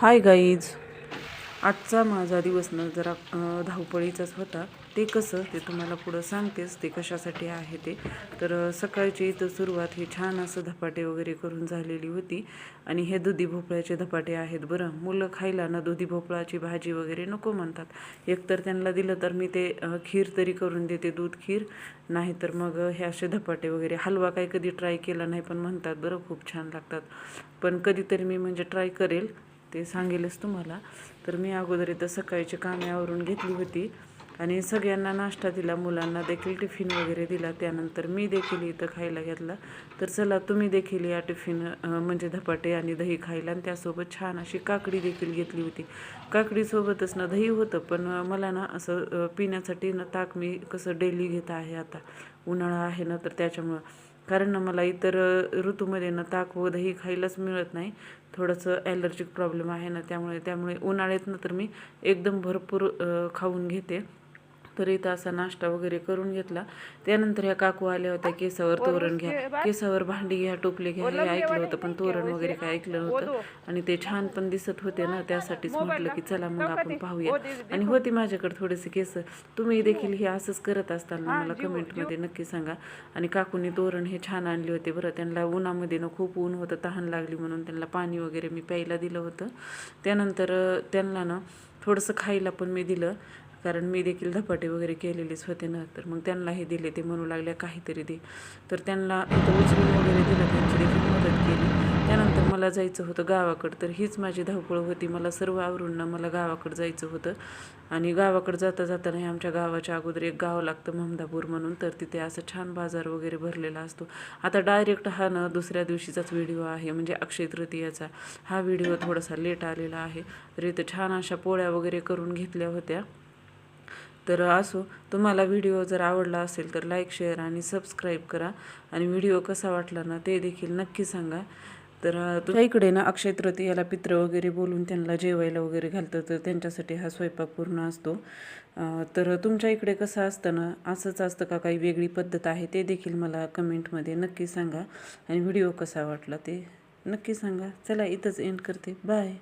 Hi guys, आजचा माझा दिवस ना जरा धावपळीचाच होता. ते कसं ते तुम्हाला पुढं सांगतेच ते कशासाठी आहे ते. तर सकाळची इथं सुरुवात ही छान असं धपाटे वगैरे करून झालेली होती. आणि हे दुधी भोपळ्याचे धपाटे आहेत. बरं, मुलं खायला ना दुधी भोपळाची भाजी वगैरे नको म्हणतात. एकतर त्यांना दिलं तर मी ते खीर तरी करून देते, दूध खीर. नाहीतर मग हे असे धपाटे वगैरे. हलवा काही कधी ट्राय केला नाही, पण म्हणतात बरं खूप छान लागतात. पण कधीतरी मी म्हणजे ट्राय करेल, ते सांगेलच तुम्हाला. तर मी अगोदर इथं सकाळची कामे आवरून घेतली होती आणि सगळ्यांना नाश्ता दिला, मुलांना देखील टिफिन वगैरे दिला. त्यानंतर मी देखील इथं खायला घेतला. तर चला तुम्ही देखील या टिफिन म्हणजे धपाटे आणि दही खायला. आणि त्यासोबत छान अशी काकडी देखील घेतली होती. काकडीसोबतच ना दही होतं, पण मला ना असं पिण्यासाठी ना ताक मी कसं डेली घेत आहे आता, उन्हाळा आहे ना, तर त्याच्यामुळं. कारण ना मला इतर ऋतूमध्ये ना ताक व दही खायलाच मिळत नाही. थोडंसं ॲलर्जिक प्रॉब्लेम आहे ना, त्यामुळे उन्हाळ्यात तर मी एकदम भरपूर खाऊन घेते. तर इथं असा नाश्ता वगैरे करून घेतला. त्यानंतर ह्या काकू आल्या होत्या, केसावर तोरण घ्या, केसावर भांडी घ्या, टोपले घ्या, हे ऐकलं होतं, पण तोरण वगैरे काय ऐकलं नव्हतं. आणि ते छान पण दिसत होते ना, त्यासाठीच म्हटलं की चला मग आपण पाहूया. आणि होती माझ्याकडे थोडेसे केस. तुम्ही देखील हे असंच करत असताल ना, मला कमेंटमध्ये नक्की सांगा. आणि काकूंनी तोरण हे छान आणले होते. बरं, त्यांना उन्हामध्ये ना खूप ऊन होतं, तहान लागली म्हणून त्यांना पाणी वगैरे मी प्यायला दिलं होतं. त्यानंतर त्यांना ना थोडंसं खायला पण मी दिलं, कारण मी देखील धपाटे वगैरे केलेलेच होते ना. तर मग त्यांना हे दिले. ते म्हणू लागल्या काहीतरी दे. तर त्यांना इथं उचलून वगैरे दिलं, त्यांची देखील मदत केली. त्यानंतर मला जायचं होतं गावाकडं. तर हीच माझी धावपळ होती. मला सर्व आवरून ना मला गावाकडं जायचं होतं. आणि गावाकडं जाता जाताना आमच्या गावाच्या अगोदर एक गाव लागतं ममदापूर म्हणून. तर तिथे असं छान बाजार वगैरे भरलेला असतो. आता डायरेक्ट हा ना दुसऱ्या दिवशीचाच व्हिडिओ आहे, म्हणजे अक्षय तृतीयाचा. हा व्हिडिओ थोडासा लेट आलेला आहे. तर इथं छान अशा पोळ्या वगैरे करून घेतल्या होत्या. तर असो, तुम्हाला व्हिडिओ जर आवडला असेल तर लाईक, शेअर आणि सबस्क्राईब करा. आणि व्हिडिओ कसा वाटला ना ते देखील नक्की सांगा. तर तुमच्या इकडे ना अक्षय तृतीयाला पित्र वगैरे बोलून त्यांना जेवायला वगैरे घालतं, तर त्यांच्यासाठी हा स्वयंपाक पूर्ण असतो. तर तुमच्या इकडे कसं असतं ना, असंच असतं का काही वेगळी पद्धत आहे, ते देखील मला कमेंटमध्ये नक्की सांगा. आणि व्हिडिओ कसा वाटला ते नक्की सांगा. चला इथंच एंड करते. बाय.